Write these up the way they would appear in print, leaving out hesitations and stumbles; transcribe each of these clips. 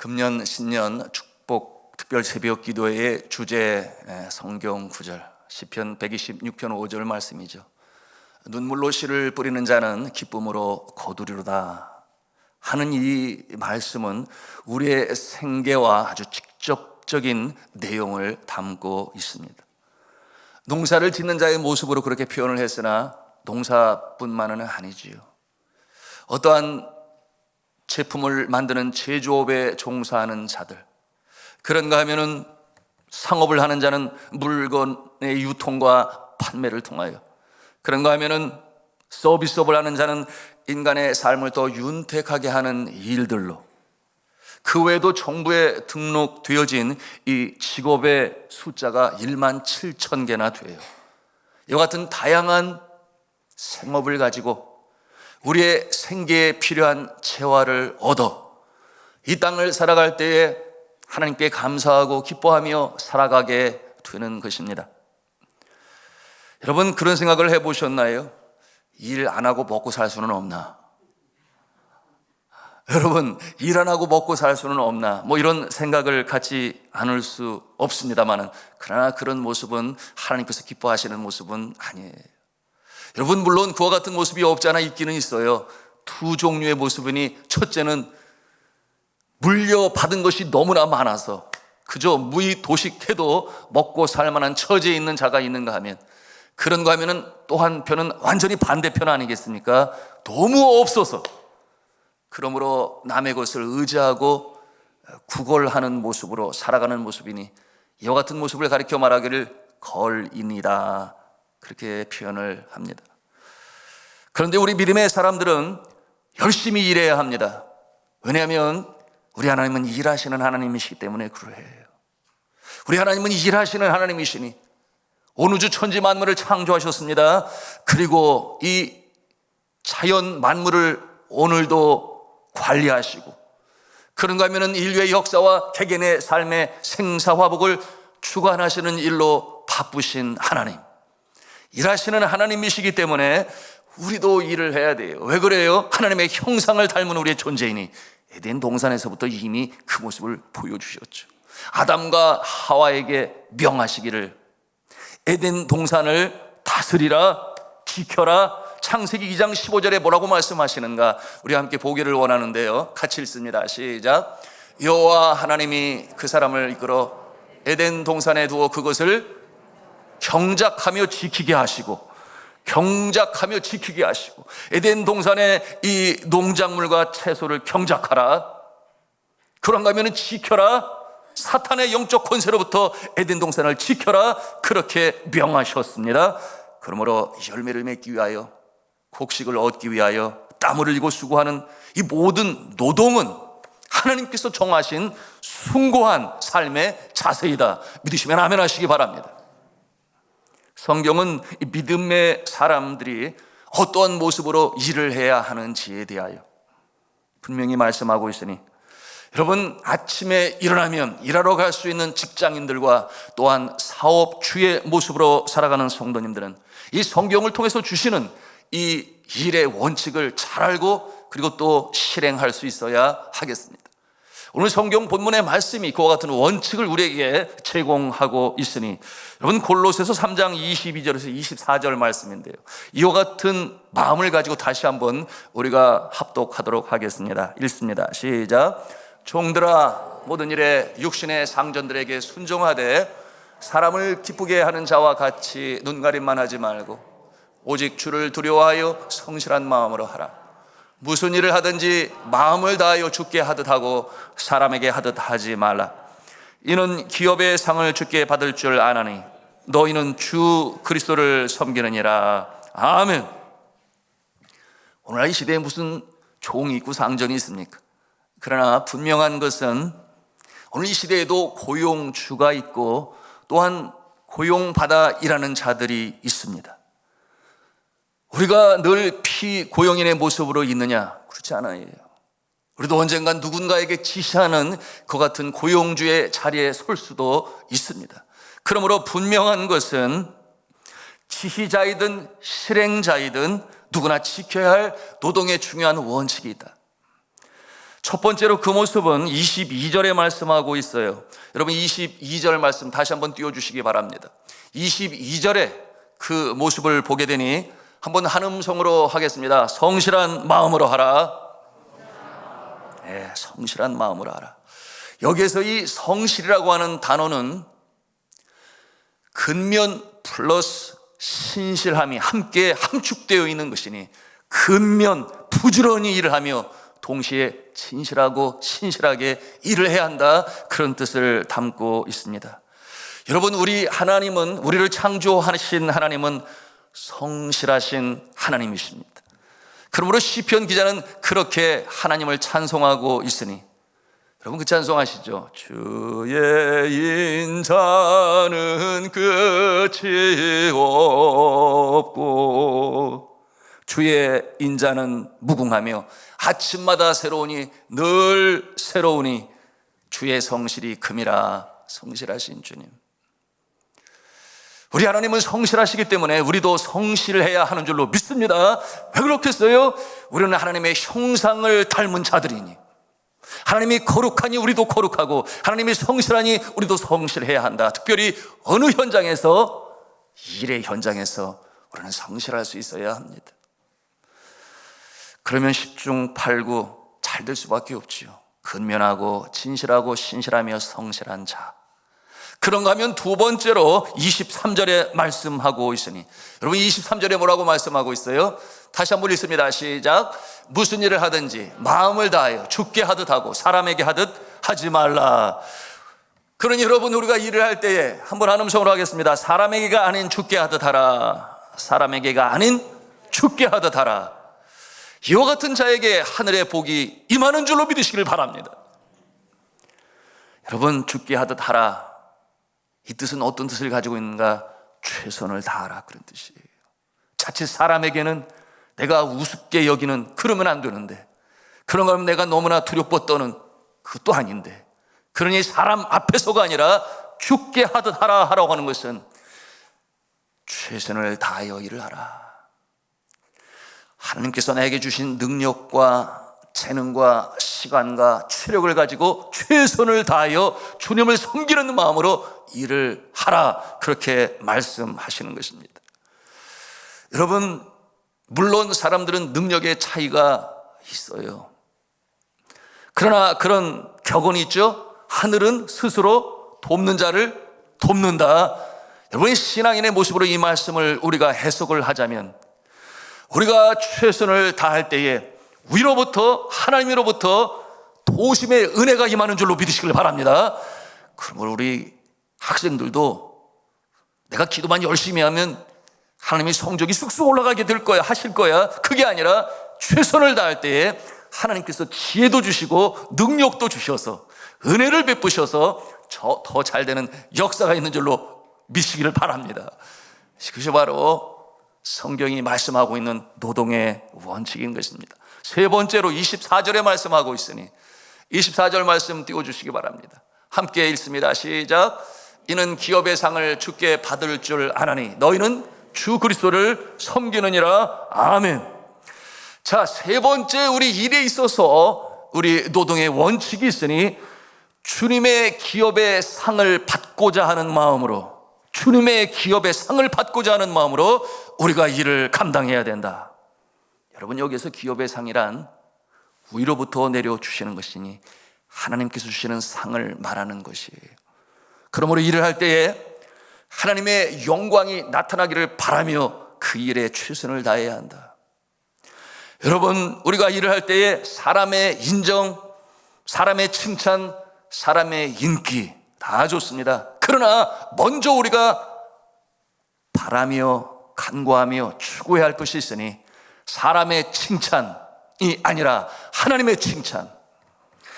금년 신년 축복 특별 새벽 기도회의 주제 성경 구절 시편 126편 5절 말씀이죠. 눈물로 씨를 뿌리는 자는 기쁨으로 거두리로다 하는 이 말씀은 우리의 생계와 아주 직접적인 내용을 담고 있습니다. 농사를 짓는 자의 모습으로 그렇게 표현을 했으나 농사뿐만은 아니지요. 어떠한 제품을 만드는 제조업에 종사하는 자들, 그런가 하면은 상업을 하는 자는 물건의 유통과 판매를 통하여, 그런가 하면은 서비스업을 하는 자는 인간의 삶을 더 윤택하게 하는 일들로, 그 외에도 정부에 등록되어진 이 직업의 숫자가 1만 7천 개나 돼요. 이와 같은 다양한 생업을 가지고 우리의 생계에 필요한 재화를 얻어 이 땅을 살아갈 때에 하나님께 감사하고 기뻐하며 살아가게 되는 것입니다. 여러분, 그런 생각을 해보셨나요? 일 안 하고 먹고 살 수는 없나? 여러분, 일 안 하고 먹고 살 수는 없나? 이런 생각을 갖지 않을 수 없습니다만은, 그러나 그런 모습은 하나님께서 기뻐하시는 모습은 아니에요. 여러분, 물론 그와 같은 모습이 없지 않아 있기는 있어요. 두 종류의 모습이니, 첫째는 물려받은 것이 너무나 많아서 그저 무의도식해도 먹고 살 만한 처지에 있는 자가 있는가 하면, 그런가 하면은 또 한편은 완전히 반대편 아니겠습니까? 너무 없어서 그러므로 남의 것을 의지하고 구걸하는 모습으로 살아가는 모습이니, 이와 같은 모습을 가리켜 말하기를 걸인이다, 그렇게 표현을 합니다. 그런데 우리 믿음의 사람들은 열심히 일해야 합니다. 왜냐하면 우리 하나님은 일하시는 하나님이시기 때문에 그래요. 우리 하나님은 일하시는 하나님이시니 온 우주 천지 만물을 창조하셨습니다. 그리고 이 자연 만물을 오늘도 관리하시고, 그런가 하면 인류의 역사와 개개인의 삶의 생사화복을 주관하시는 일로 바쁘신 하나님, 일하시는 하나님이시기 때문에 우리도 일을 해야 돼요. 왜 그래요? 하나님의 형상을 닮은 우리의 존재이니 에덴 동산에서부터 이미 그 모습을 보여주셨죠. 아담과 하와에게 명하시기를 에덴 동산을 다스리라, 지켜라. 창세기 2장 15절에 뭐라고 말씀하시는가? 우리 함께 보기를 원하는데요, 같이 읽습니다. 시작. 여호와 하나님이 그 사람을 이끌어 에덴 동산에 두어 그것을 경작하며 지키게 하시고, 에덴 동산의 이 농작물과 채소를 경작하라, 그런가 하면 지켜라, 사탄의 영적 권세로부터 에덴 동산을 지켜라, 그렇게 명하셨습니다. 그러므로 열매를 맺기 위하여, 곡식을 얻기 위하여 땀을 흘리고 수고하는 이 모든 노동은 하나님께서 정하신 숭고한 삶의 자세이다. 믿으시면 아멘 하시기 바랍니다. 성경은 믿음의 사람들이 어떠한 모습으로 일을 해야 하는지에 대하여 분명히 말씀하고 있으니, 여러분, 아침에 일어나면 일하러 갈 수 있는 직장인들과 또한 사업주의 모습으로 살아가는 성도님들은 이 성경을 통해서 주시는 이 일의 원칙을 잘 알고 그리고 또 실행할 수 있어야 하겠습니다. 오늘 성경 본문의 말씀이 그와 같은 원칙을 우리에게 제공하고 있으니, 여러분, 골로새서 3장 22절에서 24절 말씀인데요, 이와 같은 마음을 가지고 다시 한번 우리가 합독하도록 하겠습니다. 읽습니다. 시작. 종들아, 모든 일에 육신의 상전들에게 순종하되 사람을 기쁘게 하는 자와 같이 눈가림만 하지 말고 오직 주를 두려워하여 성실한 마음으로 하라. 무슨 일을 하든지 마음을 다하여 주께 하듯 하고 사람에게 하듯 하지 말라. 이는 기업의 상을 주께 받을 줄 아나니 너희는 주 그리스도를 섬기느니라. 아멘. 오늘날 이 시대에 무슨 종이 있고 상전이 있습니까? 그러나 분명한 것은 오늘 이 시대에도 고용주가 있고 또한 고용받아 일하는 자들이 있습니다. 우리가 늘 피고용인의 모습으로 있느냐? 그렇지 않아요. 우리도 언젠간 누군가에게 지시하는 그 같은 고용주의 자리에 설 수도 있습니다. 그러므로 분명한 것은 지휘자이든 실행자이든 누구나 지켜야 할 노동의 중요한 원칙이 있다. 첫 번째로 그 모습은 22절에 말씀하고 있어요. 여러분 22절 말씀 다시 한번 띄워주시기 바랍니다. 22절에 그 모습을 보게 되니 한번 한 음성으로 하겠습니다. 성실한 마음으로 하라. 네, 성실한 마음으로 하라. 여기에서 이 성실이라고 하는 단어는 근면 플러스 신실함이 함께 함축되어 있는 것이니 근면 부지런히 일을 하며 동시에 진실하고 신실하게 일을 해야 한다, 그런 뜻을 담고 있습니다. 여러분, 우리를 창조하신 하나님은 성실하신 하나님이십니다. 그러므로 시편 기자는 그렇게 하나님을 찬송하고 있으니, 여러분 그 찬송 아시죠? 주의 인자는 끝이 없고 주의 인자는 무궁하며 아침마다 새로우니 늘 새로우니 주의 성실이 금이라. 성실하신 주님, 우리 하나님은 성실하시기 때문에 우리도 성실해야 하는 줄로 믿습니다. 왜 그렇겠어요? 우리는 하나님의 형상을 닮은 자들이니, 하나님이 거룩하니 우리도 거룩하고 하나님이 성실하니 우리도 성실해야 한다. 특별히 어느 현장에서, 일의 현장에서 우리는 성실할 수 있어야 합니다. 그러면 10중 8구 잘 될 수밖에 없지요. 근면하고 진실하고 신실하며 성실한 자. 그런가 하면 두 번째로 23절에 말씀하고 있으니, 여러분 23절에 뭐라고 말씀하고 있어요? 다시 한번 읽습니다. 시작. 무슨 일을 하든지 마음을 다하여 주께 하듯 하고 사람에게 하듯 하지 말라. 그러니 여러분, 우리가 일을 할 때에 한번 한 음성으로 하겠습니다. 사람에게가 아닌 주께 하듯 하라. 사람에게가 아닌 주께 하듯 하라. 이와 같은 자에게 하늘의 복이 임하는 줄로 믿으시길 바랍니다. 여러분, 주께 하듯 하라, 이 뜻은 어떤 뜻을 가지고 있는가? 최선을 다하라, 그런 뜻이에요. 자칫 사람에게는 내가 우습게 여기는, 그러면 안 되는데, 그런가 하면 내가 너무나 두렵고 떠는, 그것도 아닌데, 그러니 사람 앞에서가 아니라 주께 하듯 하라 하라고 하는 것은 최선을 다하여 일을 하라. 하나님께서 나에게 주신 능력과 재능과 시간과 체력을 가지고 최선을 다하여 주님을 섬기는 마음으로 일을 하라, 그렇게 말씀하시는 것입니다. 여러분, 물론 사람들은 능력의 차이가 있어요. 그러나 그런 격언이 있죠. 하늘은 스스로 돕는 자를 돕는다. 여러분, 신앙인의 모습으로 이 말씀을 우리가 해석을 하자면, 우리가 최선을 다할 때에 위로부터, 하나님으로부터 도심의 은혜가 임하는 줄로 믿으시길 바랍니다. 그러면 우리 학생들도 내가 기도만 열심히 하면 하나님의 성적이 쑥쑥 올라가게 될 거야, 하실 거야, 그게 아니라 최선을 다할 때에 하나님께서 지혜도 주시고 능력도 주셔서 은혜를 베푸셔서 더 잘 되는 역사가 있는 줄로 믿으시기를 바랍니다. 그것이 바로 성경이 말씀하고 있는 노동의 원칙인 것입니다. 세 번째로 24절에 말씀하고 있으니 24절 말씀 띄워주시기 바랍니다. 함께 읽습니다. 시작. 이는 기업의 상을 주께 받을 줄 아나니 너희는 주 그리스도를 섬기느니라. 아멘. 자, 세 번째, 우리 일에 있어서 우리 노동의 원칙이 있으니 주님의 기업의 상을 받고자 하는 마음으로, 주님의 기업의 상을 받고자 하는 마음으로 우리가 일을 감당해야 된다. 여러분, 여기에서 기업의 상이란 위로부터 내려주시는 것이니 하나님께서 주시는 상을 말하는 것이에요. 그러므로 일을 할 때에 하나님의 영광이 나타나기를 바라며 그 일에 최선을 다해야 한다. 여러분, 우리가 일을 할 때에 사람의 인정, 사람의 칭찬, 사람의 인기 다 좋습니다. 그러나 먼저 우리가 바라며 간구하며 추구해야 할 것이 있으니 사람의 칭찬이 아니라 하나님의 칭찬,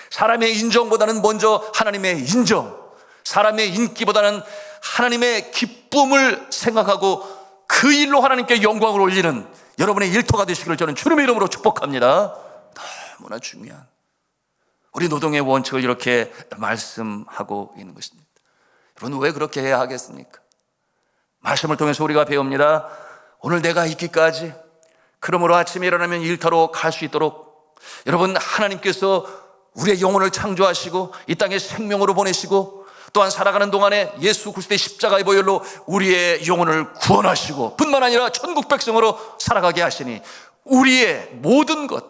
사람의 인정보다는 먼저 하나님의 인정, 사람의 인기보다는 하나님의 기쁨을 생각하고 그 일로 하나님께 영광을 올리는 여러분의 일터가 되시기를 저는 주님의 이름으로 축복합니다. 너무나 중요한 우리 노동의 원칙을 이렇게 말씀하고 있는 것입니다. 여러분, 왜 그렇게 해야 하겠습니까? 말씀을 통해서 우리가 배웁니다. 오늘 내가 있기까지, 그러므로 아침에 일어나면 일터로 갈 수 있도록 여러분, 하나님께서 우리의 영혼을 창조하시고 이 땅에 생명으로 보내시고 또한 살아가는 동안에 예수 그리스도의 십자가의 보혈로 우리의 영혼을 구원하시고 뿐만 아니라 천국 백성으로 살아가게 하시니 우리의 모든 것,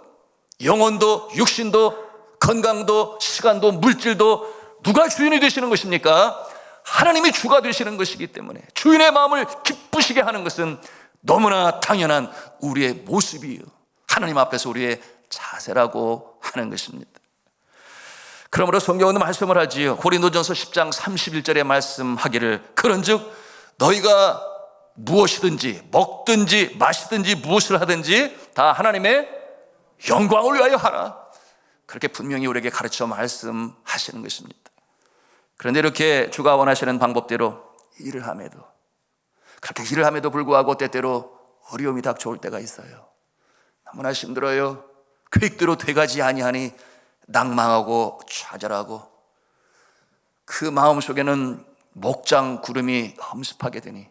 영혼도 육신도 건강도 시간도 물질도 누가 주인이 되시는 것입니까? 하나님이 주가 되시는 것이기 때문에 주인의 마음을 기쁘시게 하는 것은 너무나 당연한 우리의 모습이에요. 하나님 앞에서 우리의 자세라고 하는 것입니다. 그러므로 성경은 말씀을 하지요. 고린도전서 10장 31절에 말씀하기를 그런즉 너희가 무엇이든지 먹든지 마시든지 무엇을 하든지 다 하나님의 영광을 위하여 하라. 그렇게 분명히 우리에게 가르쳐 말씀하시는 것입니다. 그런데 이렇게 주가 원하시는 방법대로 일을 함에도, 그렇게 일을 함에도 불구하고 때때로 어려움이 닥쳐올 때가 있어요. 너무나 힘들어요. 계획대로 돼가지 아니하니 낭망하고 좌절하고 그 마음속에는 목장 구름이 험습하게 되니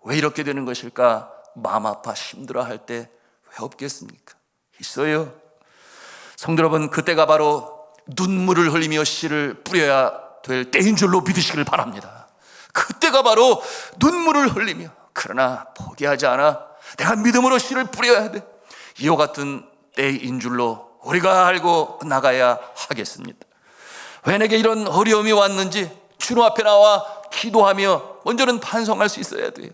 왜 이렇게 되는 것일까? 마음 아파 힘들어할 때 왜 없겠습니까? 있어요. 성도 여러분, 그때가 바로 눈물을 흘리며 씨를 뿌려야 될 때인 줄로 믿으시길 바랍니다. 그때가 바로 눈물을 흘리며, 그러나 포기하지 않아 내가 믿음으로 씨를 뿌려야 돼, 이와 같은 때인 줄로 우리가 알고 나가야 하겠습니다. 왜 내게 이런 어려움이 왔는지 주님 앞에 나와 기도하며 먼저는 반성할 수 있어야 돼요.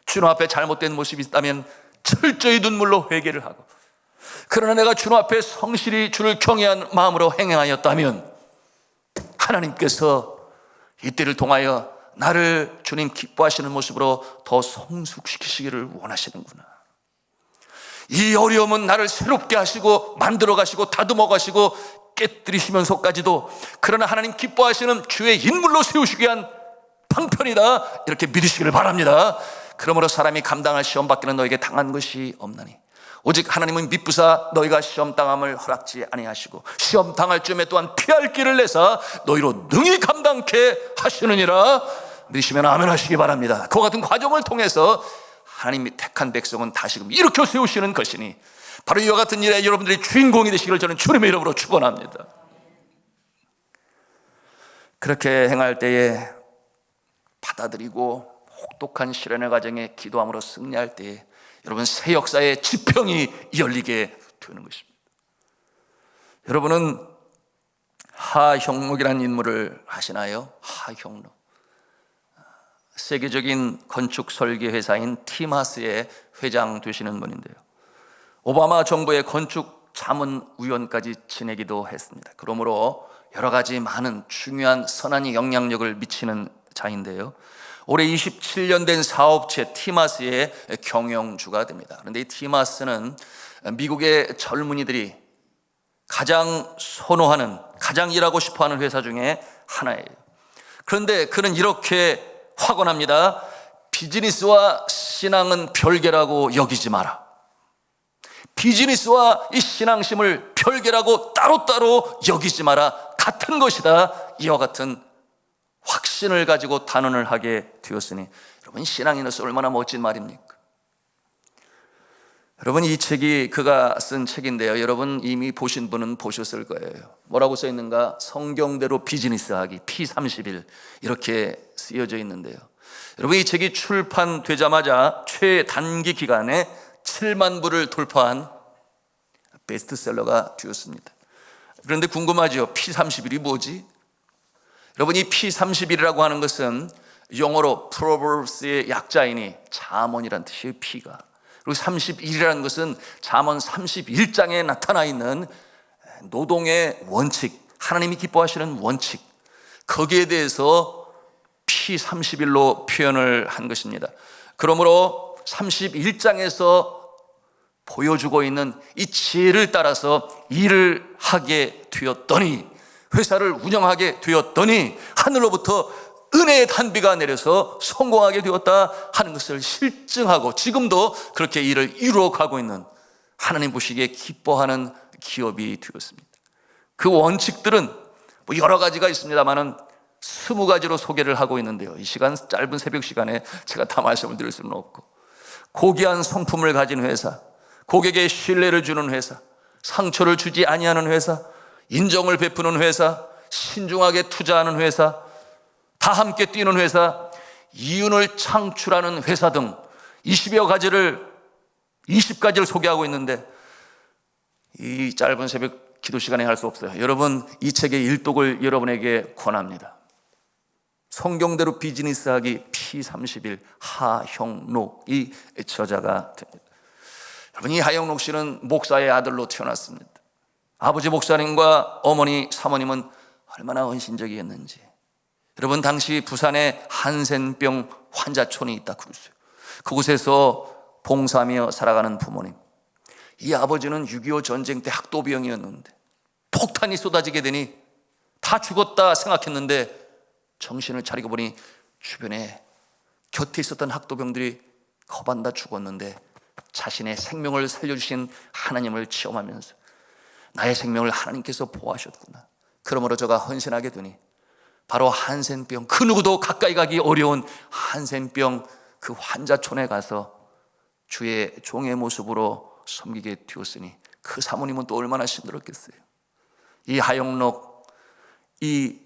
주님 앞에 잘못된 모습이 있다면 철저히 눈물로 회개를 하고, 그러나 내가 주님 앞에 성실히 주를 경외한 마음으로 행하였다면 하나님께서 이때를 통하여 나를 주님 기뻐하시는 모습으로 더 성숙시키시기를 원하시는구나. 이 어려움은 나를 새롭게 하시고 만들어 가시고 다듬어 가시고 깨뜨리시면서까지도 그러나 하나님 기뻐하시는 주의 인물로 세우시기 위한 방편이다, 이렇게 믿으시기를 바랍니다. 그러므로 사람이 감당할 시험 받기는 너에게 당한 것이 없나니 오직 하나님은 미쁘사 너희가 시험 당함을 허락지 아니하시고 시험 당할 쯤에 또한 피할 길을 내사 너희로 능히 감당케 하시느니라. 믿으시면 아멘 하시기 바랍니다. 그와 같은 과정을 통해서 하나님이 택한 백성은 다시금 일으켜 세우시는 것이니 바로 이와 같은 일에 여러분들이 주인공이 되시기를 저는 주님의 이름으로 축원합니다. 그렇게 행할 때에 받아들이고 혹독한 시련의 과정에 기도함으로 승리할 때에 여러분 새 역사의 지평이 열리게 되는 것입니다. 여러분은 하형록이라는 인물을 아시나요? 하형록, 세계적인 건축 설계 회사인 티마스의 회장 되시는 분인데요, 오바마 정부의 건축 자문위원까지 지내기도 했습니다. 그러므로 여러 가지 많은 중요한 선한 영향력을 미치는 자인데요, 올해 27년 된 사업체 티마스의 경영주가 됩니다. 그런데 이 티마스는 미국의 젊은이들이 가장 선호하는, 가장 일하고 싶어하는 회사 중에 하나예요. 그런데 그는 이렇게 확언합니다. 비즈니스와 신앙은 별개라고 여기지 마라. 비즈니스와 이 신앙심을 별개라고 따로따로 여기지 마라. 같은 것이다. 이와 같은 확신을 가지고 단언을 하게 되었으니, 여러분 신앙인으로서 얼마나 멋진 말입니까? 여러분 이 책이 그가 쓴 책인데요, 여러분 이미 보신 분은 보셨을 거예요. 뭐라고 써 있는가? 성경대로 비즈니스하기 P31 이렇게 쓰여져 있는데요, 여러분 이 책이 출판되자마자 최단기 기간에 7만 부를 돌파한 베스트셀러가 되었습니다. 그런데 궁금하죠? P31이 뭐지? 여러분 이 P31이라고 하는 것은 영어로 Proverbs의 약자이니 잠언이란 뜻이에요. P가. 그리고 31이라는 것은 잠언 31장에 나타나 있는 노동의 원칙, 하나님이 기뻐하시는 원칙, 거기에 대해서 P31로 표현을 한 것입니다. 그러므로 31장에서 보여주고 있는 이 지혜를 따라서 일을 하게 되었더니, 회사를 운영하게 되었더니 하늘로부터 은혜의 단비가 내려서 성공하게 되었다 하는 것을 실증하고 지금도 그렇게 일을 이루어가고 있는, 하나님 보시기에 기뻐하는 기업이 되었습니다. 그 원칙들은 뭐 여러 가지가 있습니다만은 20가지로 소개를 하고 있는데요, 이 시간, 짧은 새벽 시간에 제가 다 말씀을 드릴 수는 없고, 고귀한 성품을 가진 회사, 고객에게 신뢰를 주는 회사, 상처를 주지 아니하는 회사, 인정을 베푸는 회사, 신중하게 투자하는 회사, 다 함께 뛰는 회사, 이윤을 창출하는 회사 등 20가지를 소개하고 있는데, 이 짧은 새벽 기도 시간에 할 수 없어요. 여러분, 이 책의 일독을 여러분에게 권합니다. 성경대로 비즈니스하기 P31 하형록, 이 저자가 됩니다. 여러분, 이 하형록 씨는 목사의 아들로 태어났습니다. 아버지 목사님과 어머니 사모님은 얼마나 헌신적이었는지. 여러분, 당시 부산에 한센병 환자촌이 있다고 그랬어요. 그곳에서 봉사하며 살아가는 부모님. 이 아버지는 6.25 전쟁 때 학도병이었는데 폭탄이 쏟아지게 되니 다 죽었다 생각했는데 정신을 차리고 보니 주변에 곁에 있었던 학도병들이 거반다 죽었는데 자신의 생명을 살려주신 하나님을 체험하면서 나의 생명을 하나님께서 보호하셨구나. 그러므로 저가 헌신하게 되니 바로 한센병, 그 누구도 가까이 가기 어려운 한센병 그 환자촌에 가서 주의 종의 모습으로 섬기게 되었으니 그 사모님은 또 얼마나 힘들었겠어요. 이 하영록, 이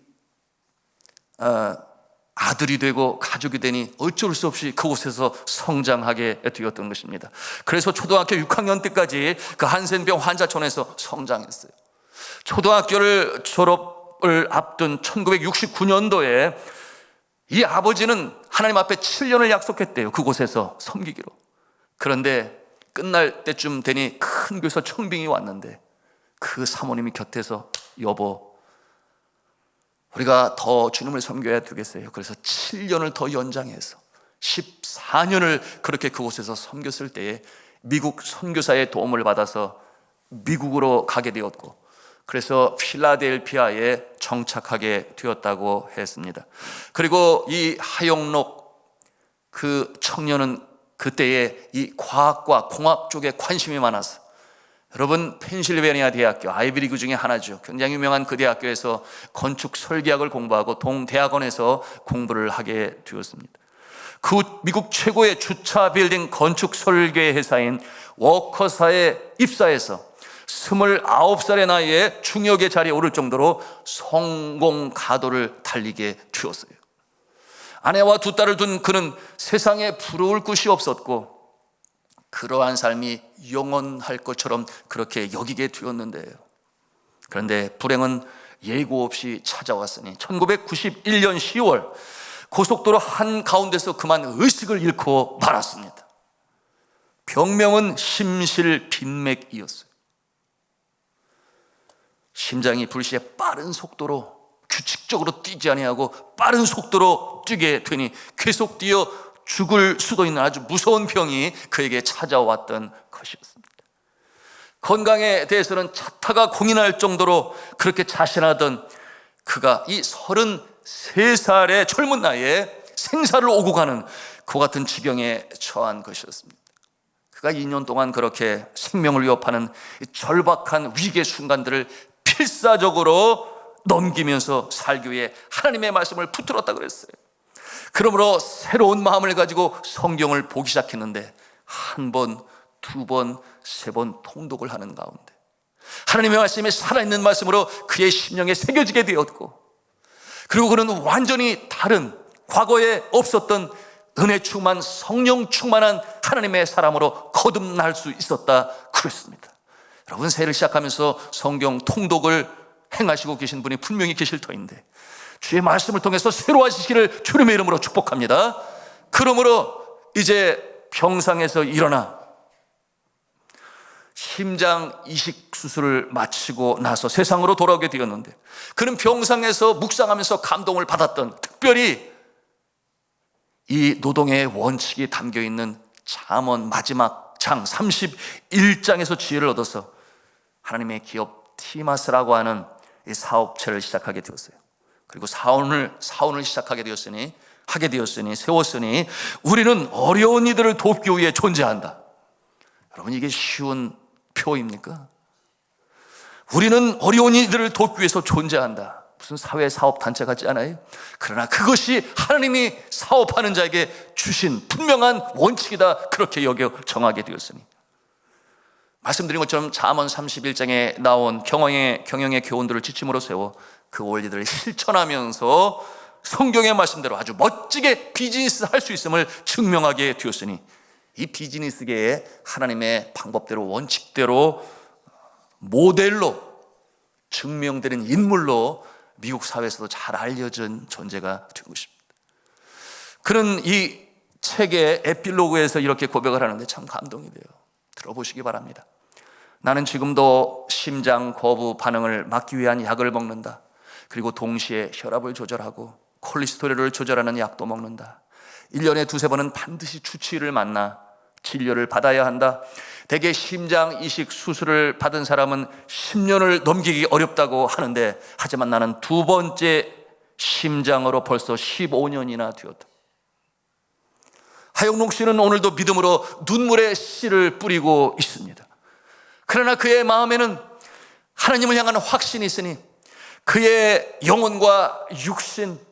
아들이 되고 가족이 되니 어쩔 수 없이 그곳에서 성장하게 되었던 것입니다. 그래서 초등학교 6학년 때까지 그 한센병 환자촌에서 성장했어요. 초등학교를 졸업을 앞둔 1969년도에 이 아버지는 하나님 앞에 7년을 약속했대요. 그곳에서 섬기기로. 그런데 끝날 때쯤 되니 큰 교회에서 청빙이 왔는데 그 사모님이 곁에서 여보, 우리가 더 주님을 섬겨야 되겠어요. 그래서 7년을 더 연장해서 14년을 그렇게 그곳에서 섬겼을 때에 미국 선교사의 도움을 받아서 미국으로 가게 되었고, 그래서 필라델피아에 정착하게 되었다고 했습니다. 그리고 이 하영록 그 청년은 그때에 이 과학과 공학 쪽에 관심이 많았어요. 여러분, 펜실베니아 대학교 아이비리그 중에 하나죠. 굉장히 유명한 그 대학교에서 건축 설계학을 공부하고 동대학원에서 공부를 하게 되었습니다. 그 미국 최고의 주차 빌딩 건축 설계 회사인 워커사에 입사해서 29살의 나이에 중역의 자리에 오를 정도로 성공 가도를 달리게 되었어요. 아내와 2딸을 둔 그는 세상에 부러울 것이 없었고 그러한 삶이 영원할 것처럼 그렇게 여기게 되었는데요. 그런데 불행은 예고 없이 찾아왔으니 1991년 10월 고속도로 한가운데서 그만 의식을 잃고 말았습니다. 병명은 심실빈맥이었어요. 심장이 불시에 빠른 속도로 규칙적으로 뛰지 아니하고 빠른 속도로 뛰게 되니 계속 뛰어 죽을 수도 있는 아주 무서운 병이 그에게 찾아왔던 것이었습니다. 건강에 대해서는 자타가 공인할 정도로 그렇게 자신하던 그가 이 33살의 젊은 나이에 생사를 오고 가는 그 같은 지경에 처한 것이었습니다. 그가 2년 동안 그렇게 생명을 위협하는 절박한 위기의 순간들을 필사적으로 넘기면서 살기 위해 하나님의 말씀을 붙들었다 그랬어요. 그러므로 새로운 마음을 가지고 성경을 보기 시작했는데 1번, 2번, 3번 통독을 하는 가운데 하나님의 말씀이 살아있는 말씀으로 그의 심령에 새겨지게 되었고, 그리고 그는 완전히 다른 과거에 없었던 은혜 충만, 성령 충만한 하나님의 사람으로 거듭날 수 있었다 그랬습니다. 여러분, 새해를 시작하면서 성경 통독을 행하시고 계신 분이 분명히 계실 터인데 주의 말씀을 통해서 새로워지시기를 주님의 이름으로 축복합니다. 그러므로 이제 병상에서 일어나 심장 이식 수술을 마치고 나서 세상으로 돌아오게 되었는데, 그는 병상에서 묵상하면서 감동을 받았던, 특별히 이 노동의 원칙이 담겨있는 잠언 마지막 장 31장에서 지혜를 얻어서 하나님의 기업 티마스라고 하는 이 사업체를 시작하게 되었어요. 그리고 사원을 시작하게 되었으니, 세웠으니 우리는 어려운 이들을 돕기 위해 존재한다. 여러분, 이게 쉬운 표입니까? 우리는 어려운 이들을 돕기 위해서 존재한다. 무슨 사회사업단체 같지 않아요? 그러나 그것이 하나님이 사업하는 자에게 주신 분명한 원칙이다. 그렇게 여겨 정하게 되었으니 말씀드린 것처럼 잠언 31장에 나온 경영의 교훈들을 지침으로 세워 그 원리들을 실천하면서 성경의 말씀대로 아주 멋지게 비즈니스 할 수 있음을 증명하게 되었으니, 이 비즈니스계에 하나님의 방법대로 원칙대로 모델로 증명되는 인물로 미국 사회에서도 잘 알려진 존재가 되고 싶습니다. 그는 이 책의 에필로그에서 이렇게 고백을 하는데 참 감동이 돼요. 들어보시기 바랍니다. 나는 지금도 심장 거부 반응을 막기 위한 약을 먹는다. 그리고 동시에 혈압을 조절하고 콜레스테롤을 조절하는 약도 먹는다. 1년에 두세 번은 반드시 주치의를 만나 진료를 받아야 한다. 대개 심장 이식 수술을 받은 사람은 10년을 넘기기 어렵다고 하는데, 하지만 나는 두 번째 심장으로 벌써 15년이나 되었다. 하영록 씨는 오늘도 믿음으로 눈물의 씨를 뿌리고 있습니다. 그러나 그의 마음에는 하나님을 향한 확신이 있으니 그의 영혼과 육신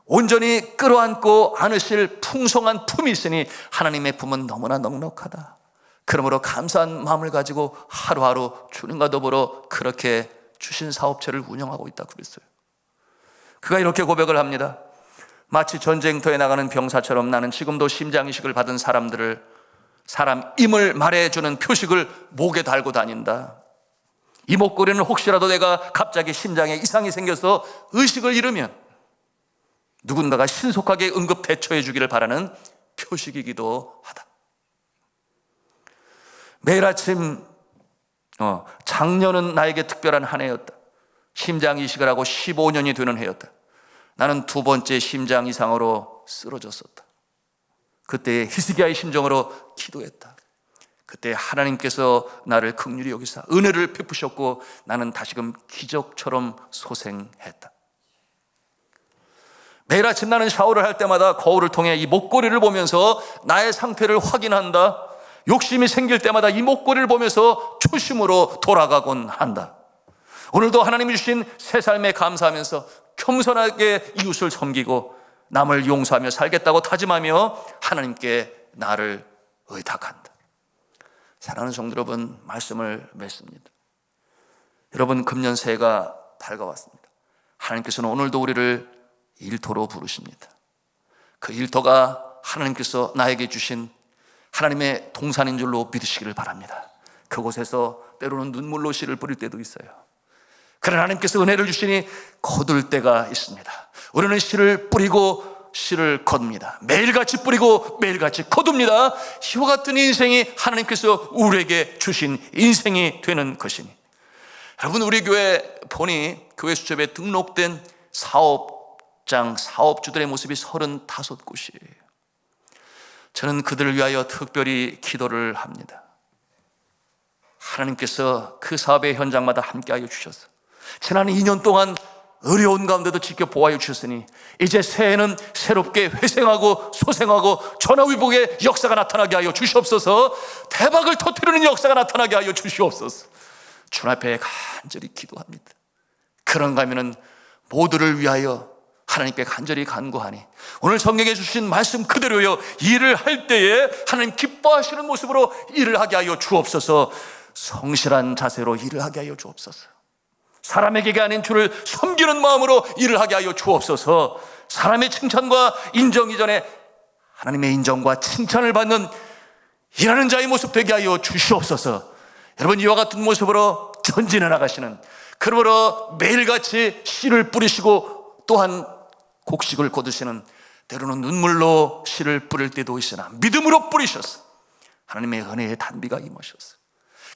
온전히 끌어안고 안으실 풍성한 품이 있으니 하나님의 품은 너무나 넉넉하다. 그러므로 감사한 마음을 가지고 하루하루 주님과 더불어 그렇게 주신 사업체를 운영하고 있다고 그랬어요. 그가 이렇게 고백을 합니다. 마치 전쟁터에 나가는 병사처럼 나는 지금도 심장 이식을 받은 사람임을 말해주는 표식을 목에 달고 다닌다. 이 목걸이는 혹시라도 내가 갑자기 심장에 이상이 생겨서 의식을 잃으면 누군가가 신속하게 응급 대처해 주기를 바라는 표식이기도 하다. 매일 아침 작년은 나에게 특별한 한 해였다. 심장 이식을 하고 15년이 되는 해였다. 나는 두 번째 심장 이상으로 쓰러졌었다. 그때 히스기야의 심정으로 기도했다. 그때 하나님께서 나를 긍휼히 여기사 은혜를 베푸셨고 나는 다시금 기적처럼 소생했다. 매일 아침 나는 샤워를 할 때마다 거울을 통해 이 목걸이를 보면서 나의 상태를 확인한다. 욕심이 생길 때마다 이 목걸이를 보면서 초심으로 돌아가곤 한다. 오늘도 하나님이 주신 새 삶에 감사하면서 겸손하게 이웃을 섬기고 남을 용서하며 살겠다고 다짐하며 하나님께 나를 의탁한다. 사랑하는 성도 여러분, 말씀을 맺습니다. 여러분, 금년 새해가 다가왔습니다. 하나님께서는 오늘도 우리를 일터로 부르십니다. 그 일터가 하나님께서 나에게 주신 하나님의 동산인 줄로 믿으시기를 바랍니다. 그곳에서 때로는 눈물로 씨를 뿌릴 때도 있어요. 그러나 하나님께서 은혜를 주시니 거둘 때가 있습니다. 우리는 씨를 뿌리고 씨를 거둡니다. 매일같이 뿌리고 매일같이 거둡니다. 이와 같은 인생이 하나님께서 우리에게 주신 인생이 되는 것이니, 여러분, 우리 교회 보니 교회 수첩에 등록된 사업주들의 모습이 35곳이에요. 저는 그들을 위하여 특별히 기도를 합니다. 하나님께서 그 사업의 현장마다 함께하여 주셔서 지난 2년 동안 어려운 가운데도 지켜보아여 주셨으니 이제 새해는 새롭게 회생하고 소생하고 전화위복의 역사가 나타나게 하여 주시옵소서. 대박을 터뜨리는 역사가 나타나게 하여 주시옵소서. 주님 앞에 간절히 기도합니다. 그런가 하면은 모두를 위하여 하나님께 간절히 간구하니 오늘 성경에 주신 말씀 그대로요, 일을 할 때에 하나님 기뻐하시는 모습으로 일을 하게 하여 주옵소서. 성실한 자세로 일을 하게 하여 주옵소서. 사람에게 아닌 주를 섬기는 마음으로 일을 하게 하여 주옵소서. 사람의 칭찬과 인정 이전에 하나님의 인정과 칭찬을 받는 일하는 자의 모습 되게 하여 주시옵소서. 여러분, 이와 같은 모습으로 전진해 나가시는, 그러므로 매일같이 씨를 뿌리시고 또한 곡식을 거두시는, 때로는 눈물로 씨를 뿌릴 때도 있으나 믿음으로 뿌리셔서 하나님의 은혜의 단비가 임하셔서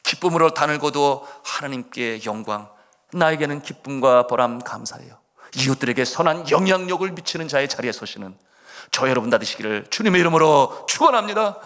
기쁨으로 단을 거두어 하나님께 영광, 나에게는 기쁨과 보람 감사해요. 이웃들에게 선한 영향력을 미치는 자의 자리에 서시는 저 여러분 다 되시기를 주님의 이름으로 축원합니다.